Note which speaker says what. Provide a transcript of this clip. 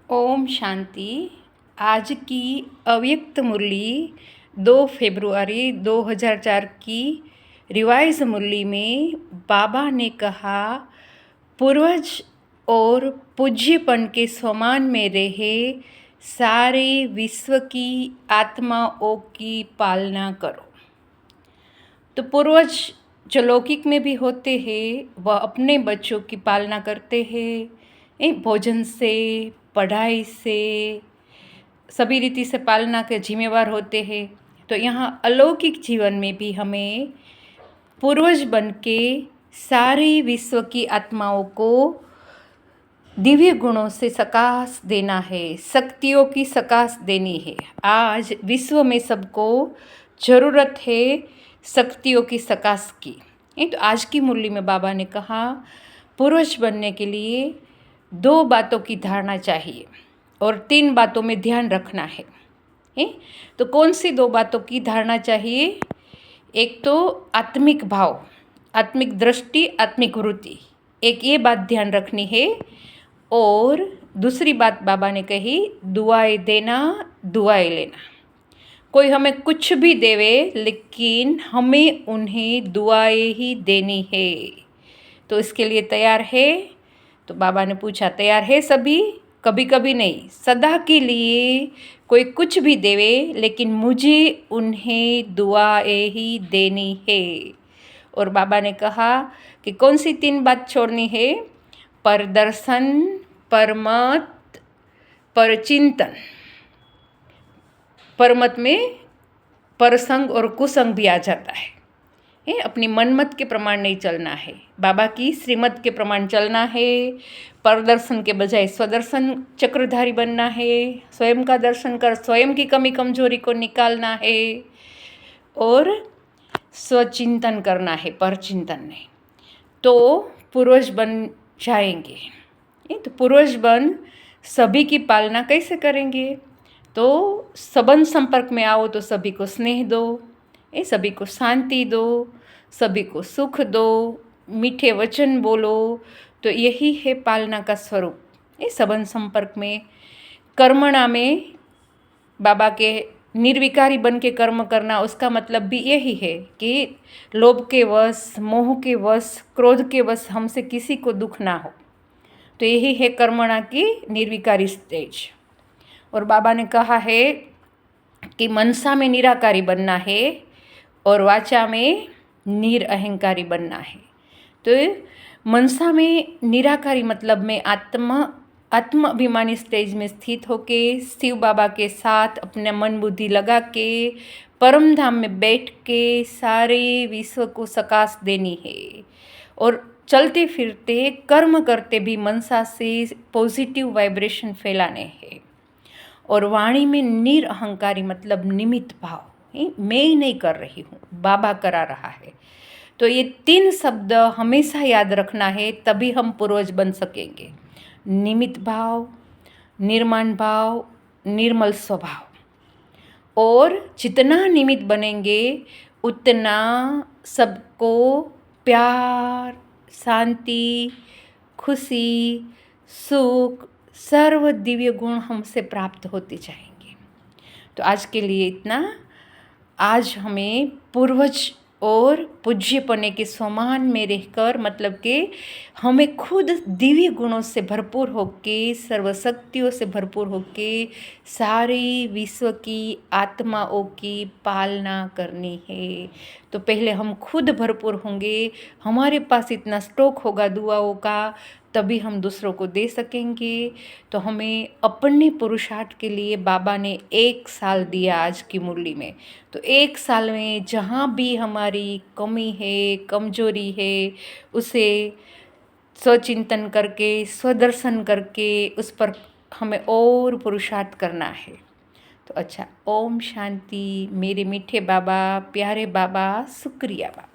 Speaker 1: ओम शांति। आज की अव्यक्त मुरली 2 फरवरी 2004 की रिवाइज मुरली में बाबा ने कहा, पूर्वज और पूज्यपन के समान में रहे सारे विश्व की आत्माओं की पालना करो। तो पूर्वज जो लौकिक में भी होते हैं वह अपने बच्चों की पालना करते हैं, भोजन से, पढ़ाई से, सभी रीति से पालना के जिम्मेवार होते हैं। तो यहाँ अलौकिक जीवन में भी हमें पूर्वज बन के सारी विश्व की आत्माओं को दिव्य गुणों से सकाश देना है, शक्तियों की सकाश देनी है। आज विश्व में सबको ज़रूरत है शक्तियों की सकाश की। तो आज की मुरली में बाबा ने कहा, पूर्वज बनने के लिए 2 बातों की धारणा चाहिए और 3 बातों में ध्यान रखना है। तो कौन सी 2 बातों की धारणा चाहिए? एक तो आत्मिक भाव, आत्मिक दृष्टि, आत्मिक वृत्ति, एक ये बात ध्यान रखनी है। और दूसरी बात बाबा ने कही, दुआएं देना, दुआएं लेना। कोई हमें कुछ भी देवे लेकिन हमें उन्हें दुआएं ही देनी है। तो इसके लिए तैयार है? तो बाबा ने पूछा, तैयार है सभी? कभी कभी नहीं, सदा के लिए कोई कुछ भी देवे लेकिन मुझे उन्हें दुआएं ही देनी है। और बाबा ने कहा कि कौन सी 3 बात छोड़नी है? परदर्शन, परमत, परचिंतन। परमत में परसंग और कुसंग भी आ जाता है। अपनी मनमत के प्रमाण नहीं चलना है, बाबा की श्रीमत के प्रमाण चलना है। परदर्शन के बजाय स्वदर्शन चक्रधारी बनना है। स्वयं का दर्शन कर स्वयं की कमी कमजोरी को निकालना है और स्वचिंतन करना है, परचिंतन नहीं। तो पूर्वज बन जाएंगे। तो पूर्वज बन सभी की पालना कैसे करेंगे? तो संबंध संपर्क में आओ तो सभी को स्नेह दो, सभी को शांति दो, सभी को सुख दो, मीठे वचन बोलो। तो यही है पालना का स्वरूप। संबंध संपर्क में, कर्मणा में बाबा के निर्विकारी बन के कर्म करना, उसका मतलब भी यही है कि लोभ के वश, मोह के वश, क्रोध के वश हमसे किसी को दुख ना हो। तो यही है कर्मणा की निर्विकारी स्टेज। और बाबा ने कहा है कि मनसा में निराकारी बनना है और वाचा में निरअहंकारी बनना है। तो मनसा में निराकारी मतलब में आत्म अभिमानी स्टेज में स्थित होके शिव बाबा के साथ अपने मन बुद्धि लगा के परम धाम में बैठ के सारे विश्व को सकाश देनी है। और चलते फिरते कर्म करते भी मनसा से पॉजिटिव वाइब्रेशन फैलाने हैं। और वाणी में निरअहंकारी मतलब निमित्त भाव, मैं ही नहीं कर रही हूँ, बाबा करा रहा है। तो ये 3 शब्द हमेशा याद रखना है, तभी हम पूर्वज बन सकेंगे। निमित्त भाव, निर्माण भाव, निर्मल स्वभाव। और जितना निमित्त बनेंगे उतना सबको प्यार, शांति, खुशी, सुख, सर्व दिव्य गुण हमसे प्राप्त होते जाएंगे। तो आज के लिए इतना। आज हमें पूर्वज और पूज्यपने के समान में रहकर, मतलब कि हमें खुद दिव्य गुणों से भरपूर होके, सर्वशक्तियों से भरपूर होके सारी विश्व की आत्माओं की पालना करनी है। तो पहले हम खुद भरपूर होंगे, हमारे पास इतना स्टॉक होगा दुआओं का, तभी हम दूसरों को दे सकेंगे। तो हमें अपने पुरुषार्थ के लिए बाबा ने 1 साल दिया आज की मुरली में। तो 1 साल में जहाँ भी हमारी कमी है, कमजोरी है, उसे स्वचिंतन करके, स्वदर्शन करके उस पर हमें और पुरुषार्थ करना है। तो अच्छा, ओम शांति। मेरे मीठे बाबा, प्यारे बाबा, शुक्रिया बाबा।